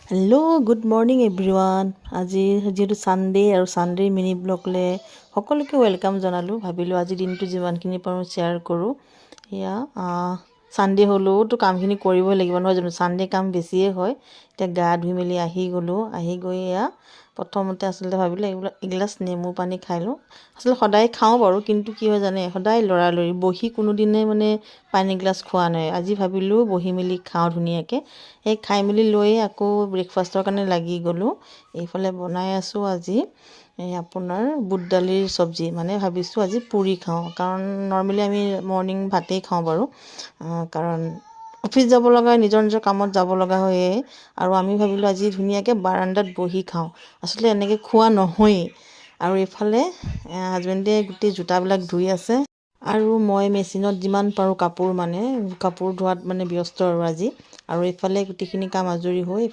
Hello' good morning everyone. আজি যিহেতু Sunday আৰু ছানডে মিনি ব্লগলৈ সকলোকে ৱেলকাম জনালোঁ। ভাবিলোঁ আজি দিনটো যিমানখিনি পাৰোঁ শ্বেয়াৰ কৰোঁ। এয়া ছানডে হ'লেওতো কামখিনি কৰিবই লাগিব নহয় জানো, ছানডে কাম বেছিয়ে হয়। এতিয়া গা ধুই মেলি আহি গ'লোঁ, আহি গৈ এয়া প্ৰথমতে আচলতে ভাবিলোঁ এগিলাচ নেমু পানী খাই লওঁ। আচলতে সদায় খাওঁ বাৰু, কিন্তু কি হয় জানে, সদায় লৰালৰি বহি কোনোদিনে মানে পানী এগিলাচ খোৱা নাই। আজি ভাবিলোঁ বহি মেলি খাওঁ ধুনীয়াকৈ। সেই খাই মেলি লৈ আকৌ ব্ৰেকফাষ্টৰ কাৰণে লাগি গ'লোঁ। এইফালে বনাই আছোঁ আজি আপোনাৰ বুট দালিৰ চব্জি, মানে ভাবিছোঁ আজি পুৰি খাওঁ, কাৰণ নৰ্মেলি আমি মৰ্ণিং ভাতেই খাওঁ বাৰু, কাৰণ অফিচ যাব লগা, নিজৰ নিজৰ কামত যাব লগা হয়েই। আৰু আমি ভাবিলোঁ আজি ধুনীয়াকৈ বাৰান্দাত বহি খাওঁ। আচলতে এনেকৈ খোৱা নহয়েই। আৰু এইফালে হাজবেণ্ডে গোটেই জোতাবিলাক ধুই আছে, আৰু মই মেচিনত যিমান পাৰোঁ কাপোৰ ধোৱাত মানে ব্যস্ত আৰু আজি। আৰু এইফালে গোটেইখিনি কাম আজৰি হৈ